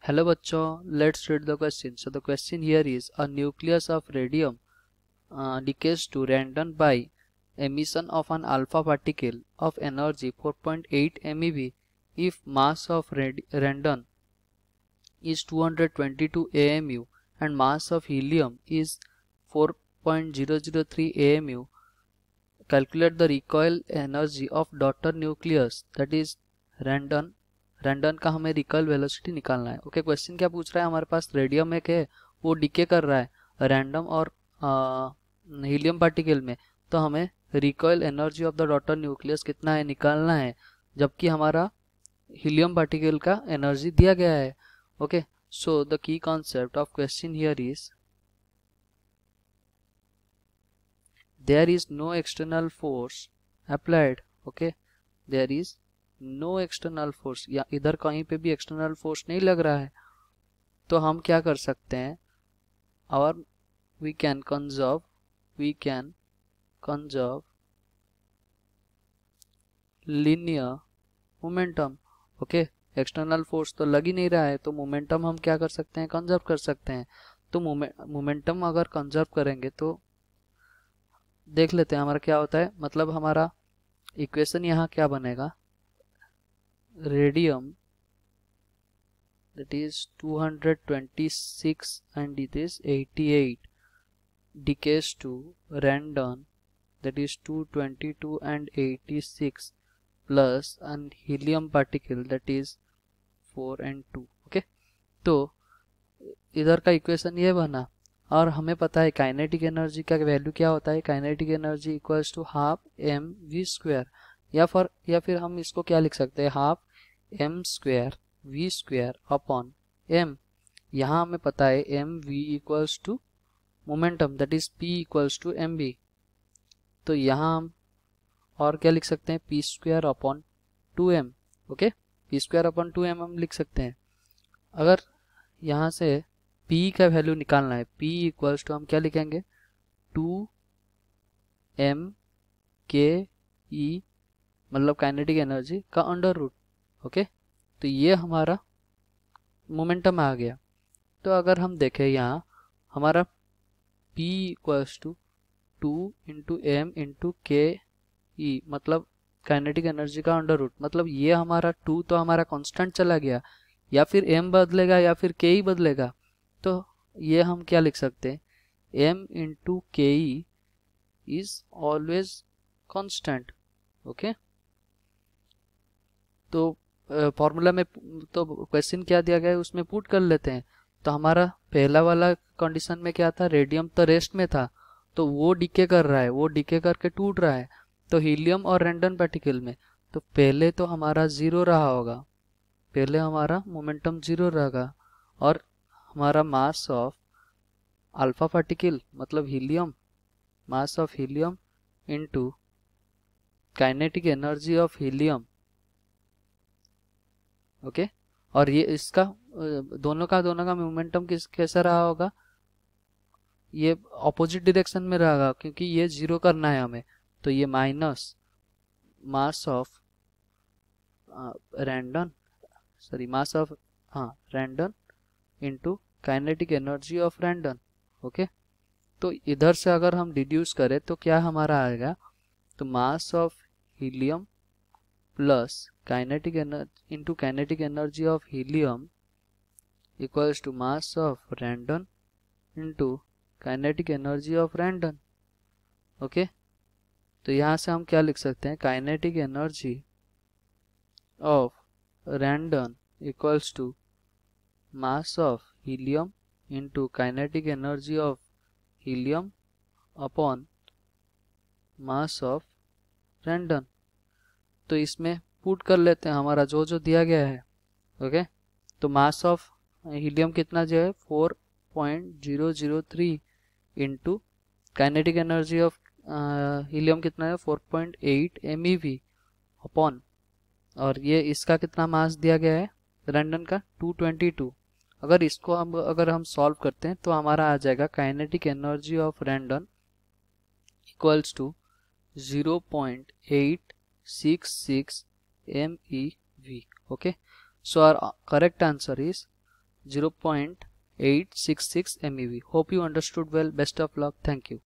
Hello bachcho, let's read the question. So the question here is a nucleus of radium decays to randon by emission of an alpha particle of energy 4.8 MeV if mass of randon is 222 AMU and mass of helium is 4.003 AMU. Calculate the recoil energy of daughter nucleus that is randon का हमें recoil velocity निकालना है। Okay, question क्या पूछ रहा है, हमारे पास radium एक है वो डिके कर रहा है रैंडम और हीलियम पार्टिकल में, तो हमें recoil energy of the daughter nucleus कितना है निकालना है, जबकि हमारा हीलियम पार्टिकल का एनर्जी दिया गया है। Okay, so the key concept of question here is there is no external force applied. Okay, there is no external force, या इधर कहीं पे भी एक्सटर्नल फोर्स नहीं लग रहा है, तो हम क्या कर सकते हैं, और we can conserve linear momentum. Okay, external force तो लग ही नहीं रहा है, तो मोमेंटम हम क्या कर सकते हैं, कंजर्व कर सकते हैं। तो मोमेंटम अगर कंजर्व करेंगे तो देख लेते हैं हमारा क्या होता है। मतलब हमारा इक्वेशन यहाँ क्या बनेगा, radium that is 226 and it is 88 decays to randon that is 222 and 86 plus and helium particle that is 4 and 2. Okay, तो इधर का इक्वेशन ये बना, और हमें पता है काइनेटिक एनर्जी का वैल्यू क्या होता है, kinetic energy equals to half M V square, या फिर हम इसको क्या लिख सकते हैं, half M square V square upon M. यहाँ हमें पता है M V equals to momentum that is P equals to M V, तो यहाँ हम और क्या लिख सकते हैं, P square upon 2m। Okay, P square upon 2m हम लिख सकते हैं। अगर यहाँ से P का वैल्यू निकालना है, P इक्वल्स टू हम क्या लिखेंगे, 2m के E मतलब काइनेटिक एनर्जी का अंडर रूट। ओके, तो ये हमारा मोमेंटम आ गया। तो अगर हम देखें यहाँ हमारा P equals to 2 into M into K E मतलब काइनेटिक एनर्जी का अंडर रूट, मतलब ये हमारा 2 तो हमारा कांस्टेंट चला गया, या फिर m बदलेगा या फिर के ई बदलेगा, तो ये हम क्या लिख सकते हैं, m into K E is always constant. Okay, तो फॉर्मूला में तो क्वेश्चन क्या दिया गया है उसमें पुट कर लेते हैं। तो हमारा पहला वाला कंडीशन में क्या था, रेडियम तो रेस्ट में था, तो वो डिके कर रहा है, वो डिके करके टूट रहा है, तो हीलियम और रैंडम पार्टिकल में तो पहले तो हमारा जीरो रहा होगा, पहले हमारा मोमेंटम जीरो रहेगा, और हमारा मास ऑफ अल्फा पार्टिकल मतलब helium, mass of helium into kinetic energy of helium. Okay, और ये इसका दोनों का मोमेंटम कैसा रहा होगा, ये ऑपोजिट डायरेक्शन में रहेगा क्योंकि ये जीरो करना है हमें, तो ये minus mass of random random into kinetic energy of random. Okay, तो इधर से अगर हम डिड्यूस करें तो क्या हमारा आएगा, तो mass of helium plus kinetic energy into kinetic energy of helium equals to mass of random into kinetic energy of random. Okay, तो यहाँ से हम क्या लिख सकते हैं, kinetic energy of random equals to mass of helium into kinetic energy of helium upon mass of random. तो इसमें पुट कर लेते हैं हमारा जो जो दिया गया है। ओके, तो मास ऑफ हीलियम कितना जो है 4.003 into kinetic energy of helium कितना है 4.8 MeV अपॉन, और ये इसका कितना मास दिया गया है रैंडम का 222। अगर इसको हम सॉल्व करते हैं तो हमारा आ जाएगा kinetic energy of random equals to 0.866 MeV. Okay, so our correct answer is 0.866 MeV. Hope you understood well. Best of luck. Thank you.